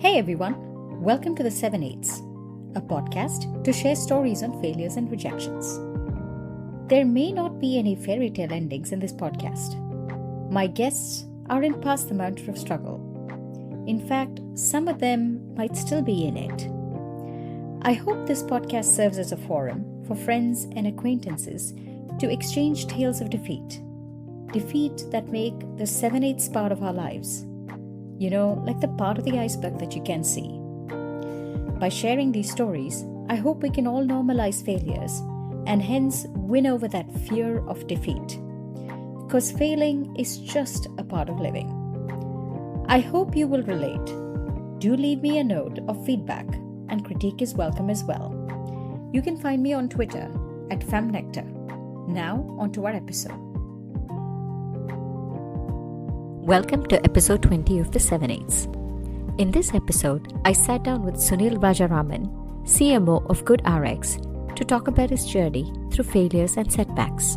Hey everyone, welcome to The Seven Eighths, a podcast to share stories on failures and rejections. There may not be any fairy tale endings in this podcast. My guests aren't past the mountain of struggle. In fact, some of them might still be in it. I hope this podcast serves as a forum for friends and acquaintances to exchange tales of defeat. Defeat that make the 7/8ths part of our lives. You know, like the part of the iceberg that you can see. By sharing these stories, I hope we can all normalize failures and hence win over that fear of defeat. Because failing is just a part of living. I hope you will relate. Do leave me a note of feedback, and critique is welcome as well. You can find me on Twitter at FemNectar. Now, on to our episode. Welcome to episode 20 of The 7/8ths. In this episode, I sat down with Sunil Rajaraman, CMO of GoodRx, to talk about his journey through failures and setbacks.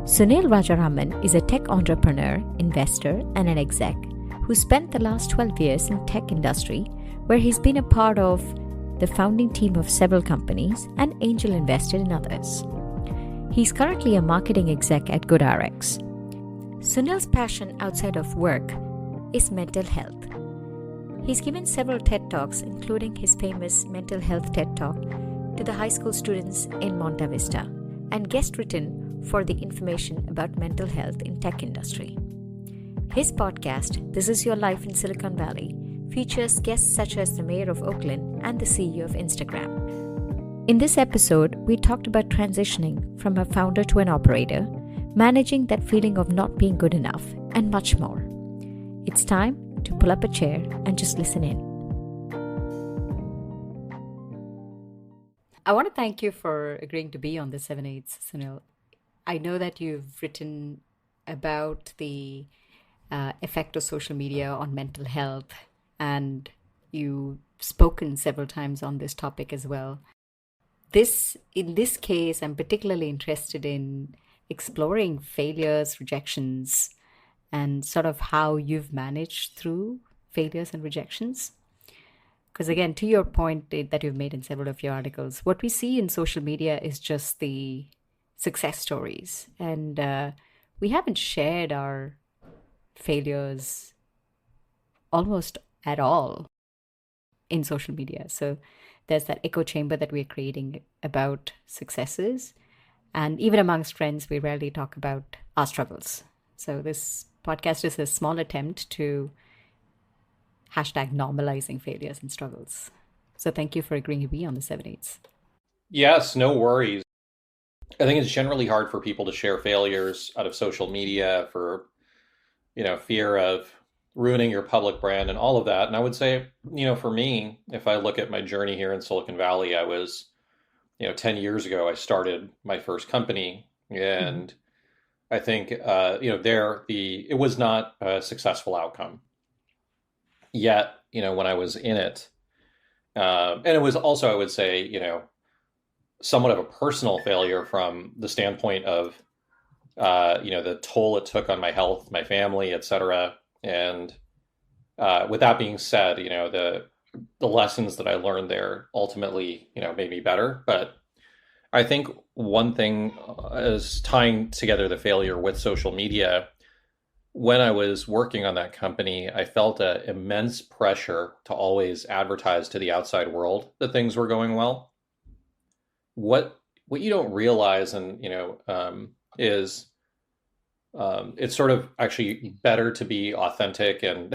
Sunil Rajaraman is a tech entrepreneur, investor, and an exec who spent the last 12 years in tech industry, where he's been a part of the founding team of several companies and angel invested in others. He's currently a marketing exec at GoodRx. Sunil's passion outside of work is mental health. He's given several TED Talks, including his famous mental health TED Talk to the high school students in Monta Vista, and guest written for the information about mental health in tech industry. His podcast, This Is Your Life in Silicon Valley, features guests such as the mayor of Oakland and the CEO of Instagram. In this episode, we talked about transitioning from a founder to an operator, managing that feeling of not being good enough, and much more. It's time to pull up a chair and just listen in. I want to thank you for agreeing to be on the 7/8ths, Sunil. I know that you've written about the effect of social media on mental health, and you've spoken several times on this topic as well. In this case, I'm particularly interested in exploring failures, rejections, and sort of how you've managed through failures and rejections. Because again, to your point that you've made in several of your articles, what we see in social media is just the success stories. And we haven't shared our failures almost at all in social media. So there's that echo chamber that we're creating about successes. And even amongst friends, we rarely talk about our struggles. So this podcast is a small attempt to #normalizing failures and struggles. So thank you for agreeing to be on the 7/8ths. Yes, no worries. I think it's generally hard for people to share failures out of social media for, fear of ruining your public brand and all of that. And I would say, for me, if I look at my journey here in Silicon Valley, I was 10 years ago, I started my first company, and I think, it was not a successful outcome. Yet, when I was in it, and it was also, I would say, somewhat of a personal failure from the standpoint of, the toll it took on my health, my family, et cetera. And with that being said, the lessons that I learned there ultimately, made me better. But I think one thing is tying together the failure with social media. When I was working on that company, I felt an immense pressure to always advertise to the outside world that things were going well. What you don't realize, and is it's sort of actually better to be authentic and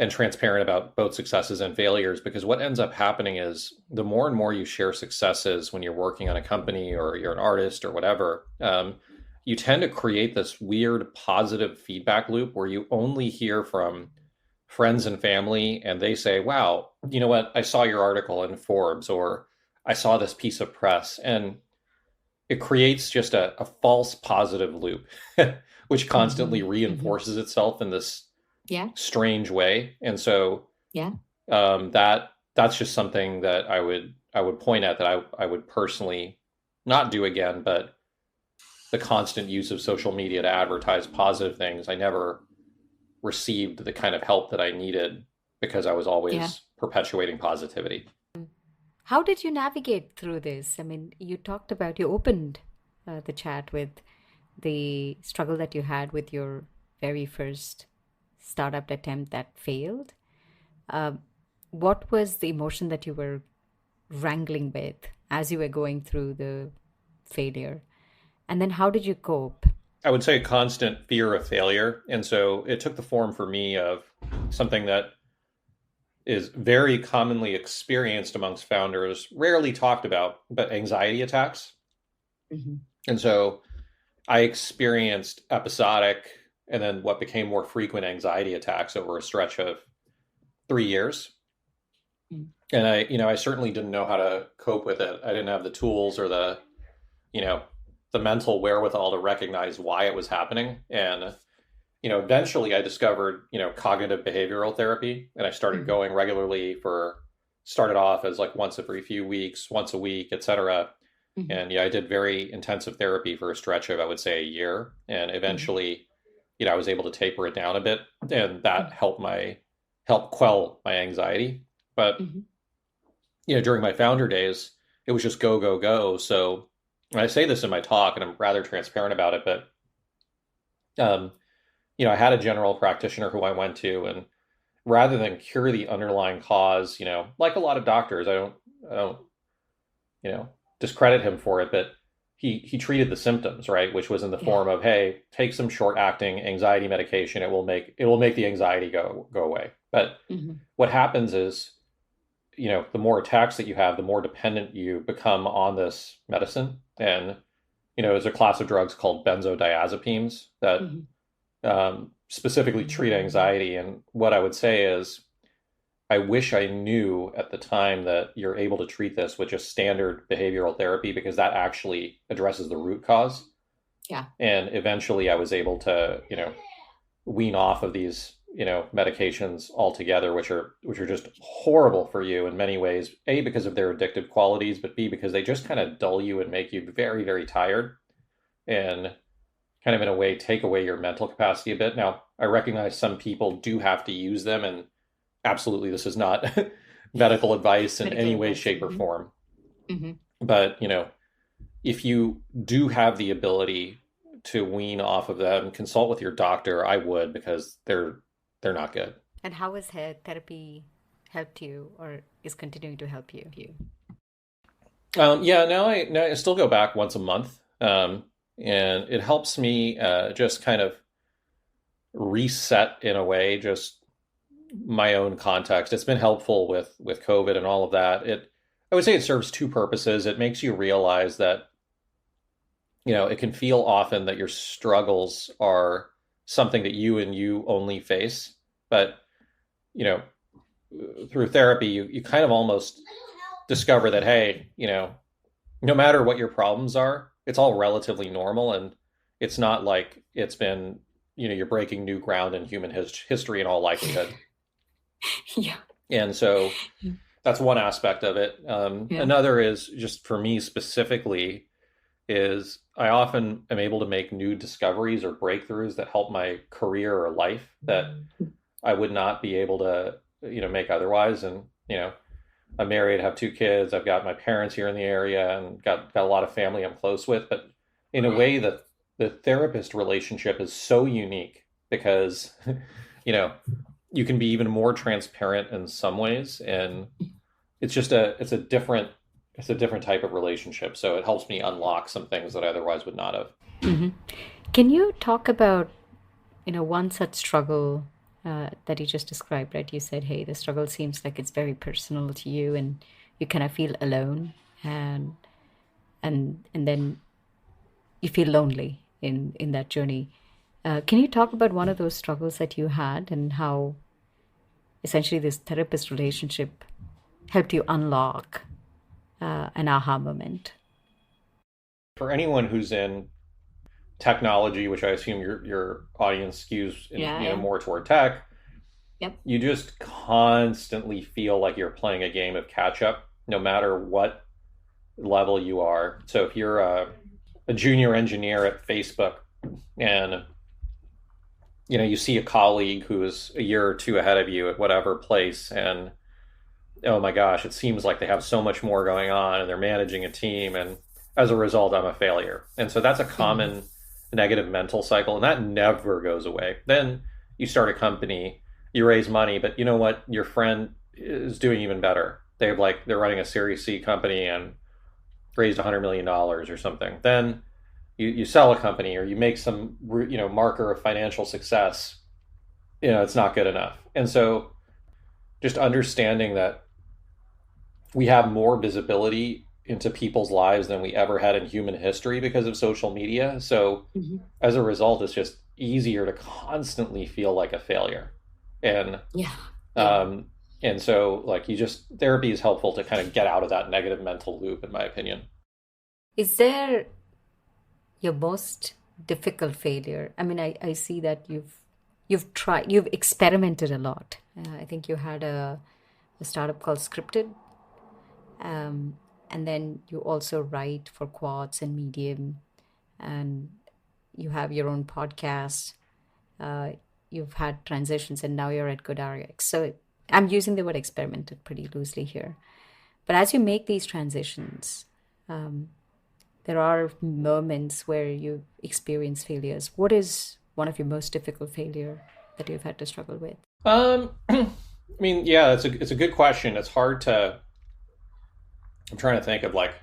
and transparent about both successes and failures, because what ends up happening is the more and more you share successes when you're working on a company or you're an artist or whatever, you tend to create this weird positive feedback loop where you only hear from friends and family, and they say, wow, you know what, I saw your article in Forbes, or I saw this piece of press, and it creates just a false positive loop, which constantly reinforces itself in this strange way. And so that's just something that I would point at, that I would personally not do again. But the constant use of social media to advertise positive things, I never received the kind of help that I needed because I was Yeah. always perpetuating positivity. How did you navigate through this? I mean, you opened the chat with the struggle that you had with your very first startup attempt that failed. Um, what was the emotion that you were wrangling with as you were going through the failure? And then how did you cope? I would say a constant fear of failure. And so it took the form for me of something that is very commonly experienced amongst founders, rarely talked about, but anxiety attacks. Mm-hmm. And so I experienced episodic and then what became more frequent anxiety attacks over a stretch of 3 years. Mm. And I certainly didn't know how to cope with it. I didn't have the tools or you know, the mental wherewithal to recognize why it was happening. And, eventually I discovered, cognitive behavioral therapy, and I started going regularly started off as like once every few weeks, once a week, etc. Mm-hmm. And I did very intensive therapy for a stretch of, I would say, a year. And eventually, I was able to taper it down a bit, and that helped quell my anxiety. But, during my founder days, it was just go, go, go. So I say this in my talk, and I'm rather transparent about it, but, I had a general practitioner who I went to, and rather than cure the underlying cause, like a lot of doctors, I don't, discredit him for it, but he treated the symptoms, right? Which was in the form of, hey, take some short acting anxiety medication. It will make the anxiety go away. But what happens is, the more attacks that you have, the more dependent you become on this medicine. And, there's a class of drugs called benzodiazepines that specifically treat anxiety. And what I would say is, I wish I knew at the time that you're able to treat this with just standard behavioral therapy, because that actually addresses the root cause. Yeah. And eventually I was able to, wean off of these, medications altogether, which are just horrible for you in many ways. A, because of their addictive qualities, but B, because they just kind of dull you and make you very, very tired, and kind of in a way take away your mental capacity a bit. Now, I recognize some people do have to use them, and absolutely, this is not medical advice in any way, shape, or form. But, if you do have the ability to wean off of them, consult with your doctor, I would, because they're not good. And how has hair therapy helped you, or is continuing to help you? Now I still go back once a month, and it helps me just kind of reset in a way, just my own context. It's been helpful with COVID and all of that. I would say it serves two purposes. It makes you realize that, it can feel often that your struggles are something that you only face. But, through therapy, you kind of almost discover that, hey, no matter what your problems are, it's all relatively normal. And it's not like it's been, you're breaking new ground in human history in all likelihood. Yeah. And so that's one aspect of it. Another is, just for me specifically, is I often am able to make new discoveries or breakthroughs that help my career or life that I would not be able to, make otherwise. And, I'm married, have 2 kids. I've got my parents here in the area, and got a lot of family I'm close with. But in a way, that the therapist relationship is so unique, because, you can be even more transparent in some ways. And it's just it's a different type of relationship. So it helps me unlock some things that I otherwise would not have. Can you talk about, one such struggle that you just described, right? You said, hey, the struggle seems like it's very personal to you, and you kind of feel alone, and then you feel lonely in that journey. Can you talk about one of those struggles that you had, and how essentially this therapist relationship helped you unlock an aha moment? For anyone who's in technology, which I assume your audience skews more toward tech, you just constantly feel like you're playing a game of catch up, no matter what level you are. So if you're a junior engineer at Facebook, and you see a colleague who's a year or two ahead of you at whatever place, and oh my gosh, it seems like they have so much more going on and they're managing a team. And as a result, I'm a failure. And so that's a Mm-hmm. common negative mental cycle. And that never goes away. Then you start a company, you raise money, but you know what? Your friend is doing even better. They're running a Series C company and raised $100 million or something. Then you sell a company or you make some marker of financial success. It's not good enough. And so just understanding that we have more visibility into people's lives than we ever had in human history because of social media. So Mm-hmm. as a result, it's just easier to constantly feel like a failure. And Yeah. Yeah. um, and so like therapy is helpful to kind of get out of that negative mental loop, in my opinion. Is there your most difficult failure? I mean, I see that you've experimented a lot. I think you had a startup called Scripted, um, and then you also write for Quartz and Medium, and you have your own podcast. Uh, you've had transitions, and now you're at GoodRx. So I'm using the word experimented pretty loosely here. But as you make these transitions, um, there are moments where you experience failures. What is one of your most difficult failure that you've had to struggle with? I mean, yeah, it's a good question. It's hard to. I'm trying to think of like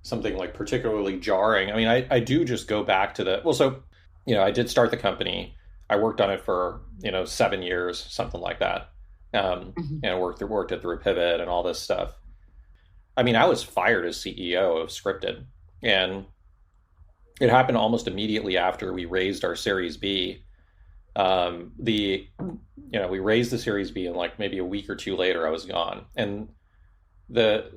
something like particularly jarring. I mean, I do just go back to so I did start the company. I worked on it for 7 years, something like that. Hmm. And worked it through Pivot and all this stuff. I mean, I was fired as CEO of Scripted, and it happened almost immediately after we raised our Series B. We raised the Series B, and like maybe a week or two later, I was gone. And the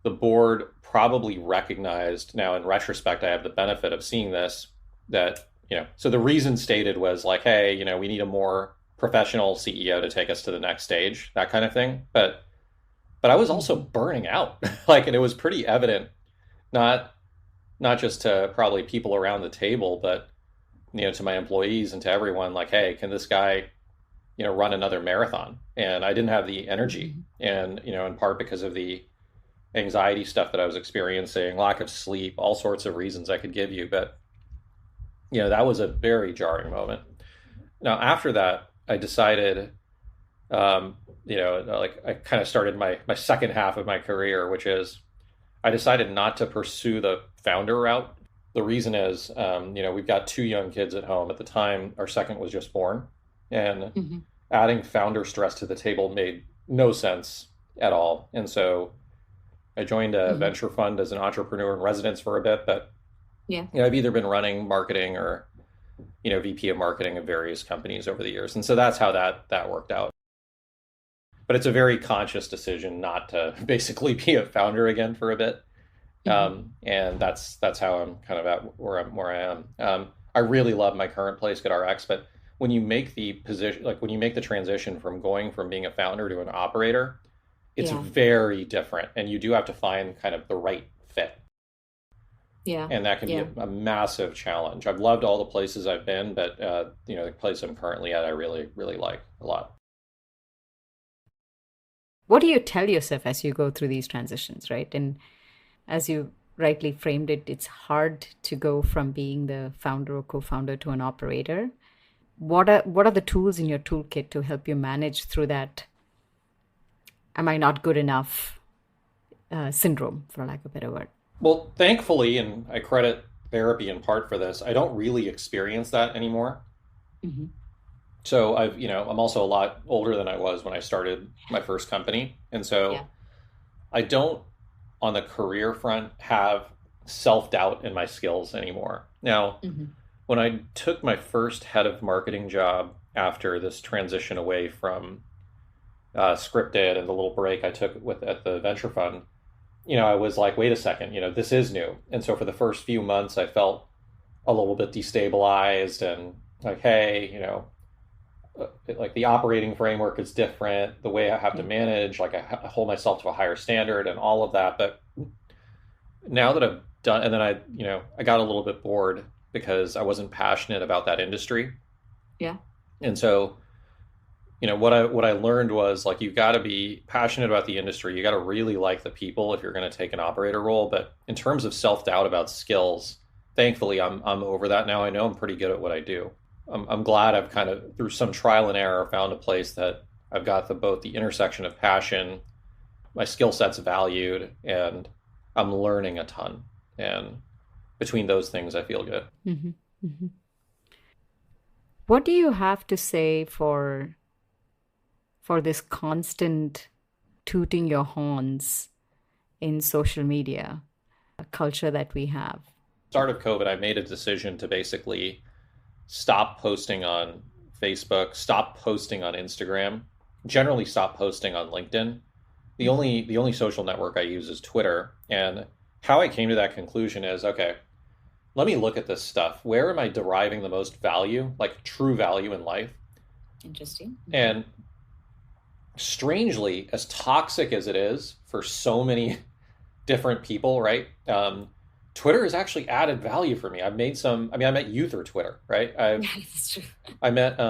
board probably recognized, now in retrospect, I have the benefit of seeing this, that so the reason stated was like, hey, we need a more professional CEO to take us to the next stage, that kind of thing. But I was also Hmm. burning out, like, and it was pretty evident, not not just to probably people around the table, but to my employees and to everyone, like, hey, can this guy run another marathon? And I didn't have the energy, Hmm. and in part because of the anxiety stuff that I was experiencing, lack of sleep, all sorts of reasons I could give you. But that was a very jarring moment. Now after that, I decided, like, I kind of started my second half of my career, which is I decided not to pursue the founder route. The reason is, we've got two young kids at home. At the time, our second was just born, and Hmm. adding founder stress to the table made no sense at all. And so I joined a Hmm. venture fund as an entrepreneur in residence for a bit, but Yeah. I've either been running marketing or VP of marketing of various companies over the years, and so that's how that worked out. But it's a very conscious decision not to basically be a founder again for a bit, Hmm. and that's how I'm kind of at where I am. I really love my current place, GoodRx, but when you make the position, like when you make the transition from going from being a founder to an operator, it's Yeah. very different, and you do have to find kind of the right fit. Yeah. And that can be Yeah. a massive challenge. I've loved all the places I've been, but the place I'm currently at, I really, really like a lot. What do you tell yourself as you go through these transitions, right? And as you rightly framed it, it's hard to go from being the founder or co-founder to an operator. What are the tools in your toolkit to help you manage through that am I not good enough syndrome, for lack of a better word? Well, thankfully, and I credit therapy in part for this, I don't really experience that anymore. Hmm. So I'm also a lot older than I was when I started my first company. And Yeah. so I don't, on the career front, have self-doubt in my skills anymore. Now, Hmm. when I took my first head of marketing job after this transition away from Scripted and the little break I took at the venture fund, I was like, wait a second, this is new. And so for the first few months, I felt a little bit destabilized and like, hey, like the operating framework is different, the way I have to Yeah. manage, like I hold myself to a higher standard and all of that. But now that I've done, and then I got a little bit bored because I wasn't passionate about that industry. Yeah. And so, what I learned was like you've got to be passionate about the industry. You got to really like the people if you're going to take an operator role. But in terms of self-doubt about skills, thankfully I'm over that now. I know I'm pretty good at what I do. I'm glad I've kind of through some trial and error found a place that I've got both the intersection of passion, my skill set's valued, and I'm learning a ton. And between those things, I feel good. Hmm. Hmm. What do you have to say for this constant tooting your horns in social media, a culture that we have? Start of COVID, I made a decision to basically stop posting on Facebook, stop posting on Instagram, generally stop posting on LinkedIn. The only social network I use is Twitter. And how I came to that conclusion is, okay, let me look at this stuff. Where am I deriving the most value, like true value in life? Interesting. And strangely, as toxic as it is for so many different people, right? Twitter has actually added value for me. I've made some, I met you through Twitter, right? That's true. I met,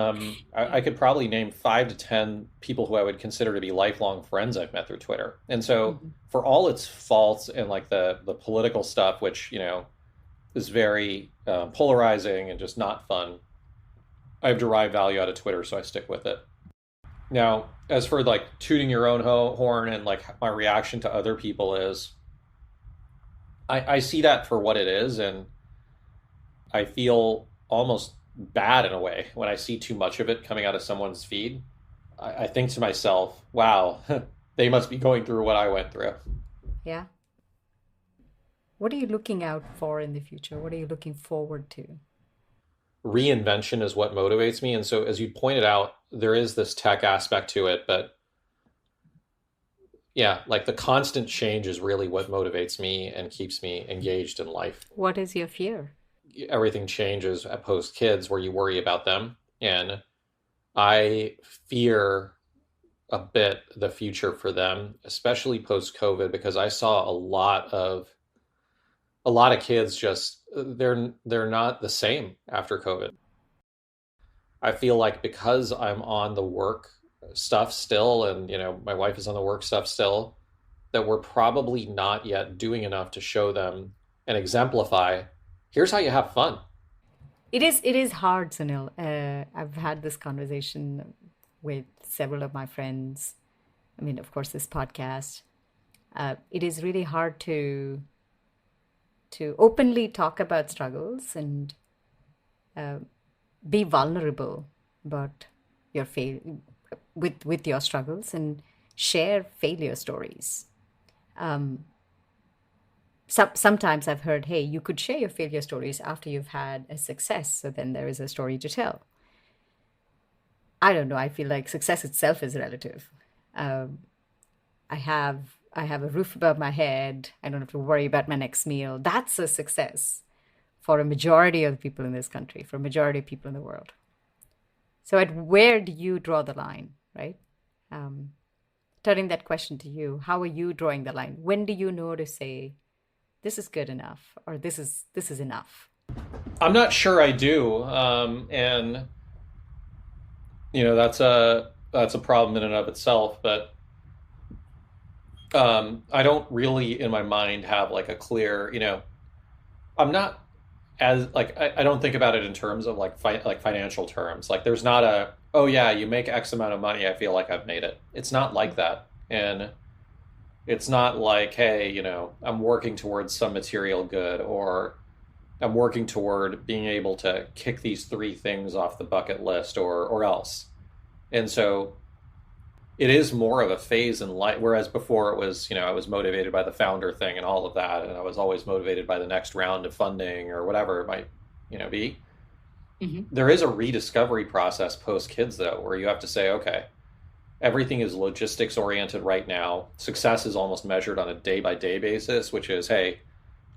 I could probably name 5 to 10 people who I would consider to be lifelong friends I've met through Twitter. And so Mhm. for all its faults and like the political stuff, which, is very polarizing and just not fun, I've derived value out of Twitter, so I stick with it. Now, as for like tooting your own horn and like my reaction to other people is, I see that for what it is, and I feel almost bad in a way when I see too much of it coming out of someone's feed. I think to myself, wow, they must be going through what I went through. Yeah. What are you looking out for in the future? What are you looking forward to? Reinvention is what motivates me. And so, as you pointed out, there is this tech aspect to it, but yeah, like the constant change is really what motivates me and keeps me engaged in life. What is your fear? Everything changes at post kids where you worry about them. And I fear a bit the future for them, especially post COVID, because I saw a lot of kids just they're not the same after COVID. I feel like because I'm on the work stuff still, and my wife is on the work stuff still, that we're probably not yet doing enough to show them and exemplify, here's how you have fun. It is hard, Sunil. I've had this conversation with several of my friends. I mean, of course, this podcast. It is really hard to openly talk about struggles and uh, be vulnerable about your with your struggles and share failure stories. Um, Sometimes I've heard, hey, you could share your failure stories after you've had a success, so then there is a story to tell. I don't know. I feel like success itself is relative. Um, I have a roof above my head. I don't have to worry about my next meal. That's a success for a majority of the people in this country, for a majority of people in the world. So at where do you draw the line, right? Um, Turning that question to you, how are you drawing the line? When do you know to say this is good enough or this is enough? I'm not sure I do, and that's a problem in and of itself. But I don't really, in my mind, have like a clear. I'm not as like I don't think about it in terms of like like financial terms. Like there's not a, oh yeah, you make X amount of money, I feel like I've made it. It's not like that, and it's not like, hey, I'm working towards some material good, or I'm working toward being able to kick these 3 things off the bucket list, or else. And so it is more of a phase in life. Whereas before it was, I was motivated by the founder thing and all of that, and I was always motivated by the next round of funding or whatever it might, be. Hmm. There is a rediscovery process post kids though, where you have to say, okay, everything is logistics oriented right now. Success is almost measured on a day by day basis, which is, hey,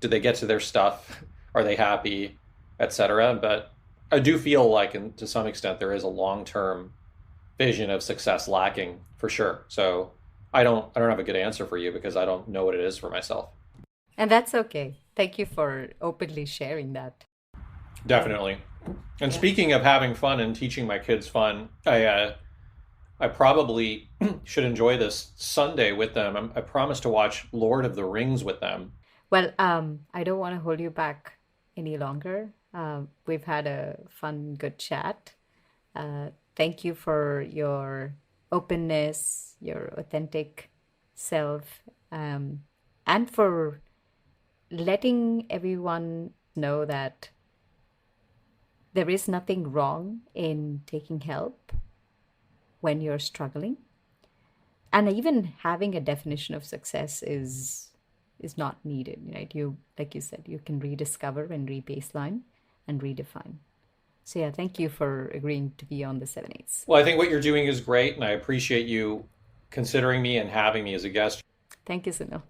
did they get to their stuff? Are they happy, etc. But I do feel like, to some extent, there is a long term vision of success lacking for sure. So I don't have a good answer for you because I don't know what it is for myself. And that's okay. Thank you for openly sharing that. Definitely. And Yeah. speaking of having fun and teaching my kids fun, I probably should enjoy this Sunday with them. I promised to watch Lord of the Rings with them. Well, I don't want to hold you back any longer. We've had a fun, good chat. Thank you for your openness, your authentic self, and for letting everyone know that there is nothing wrong in taking help when you're struggling. And even having a definition of success is not needed, right? You, like you said, you can rediscover and rebaseline and redefine. So yeah, thank you for agreeing to be on the 7/8. Well, I think what you're doing is great, and I appreciate you considering me and having me as a guest. Thank you, Sunil.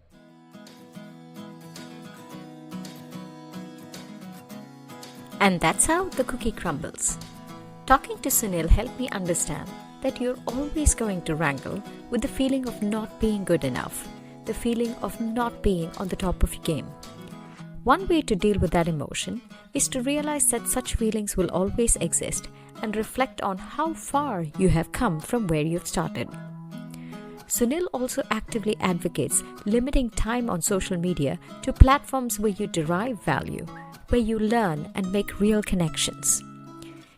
And that's how the cookie crumbles. Talking to Sunil helped me understand that you're always going to wrangle with the feeling of not being good enough, the feeling of not being on the top of your game. One way to deal with that emotion is to realize that such feelings will always exist and reflect on how far you have come from where you've started. Sunil also actively advocates limiting time on social media to platforms where you derive value, where you learn and make real connections.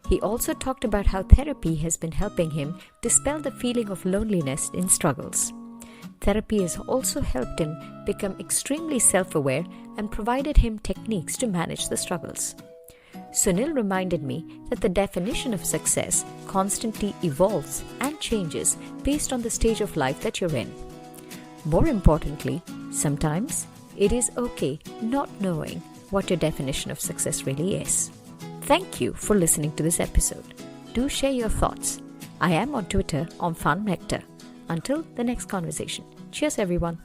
He also talked about how therapy has been helping him dispel the feeling of loneliness in struggles. Therapy has also helped him become extremely self-aware and provided him techniques to manage the struggles. Sunil reminded me that the definition of success constantly evolves and changes based on the stage of life that you're in. More importantly, sometimes it is okay not knowing what your definition of success really is. Thank you for listening to this episode. Do share your thoughts. I am on Twitter on FunNectar. Until the next conversation. Cheers, everyone.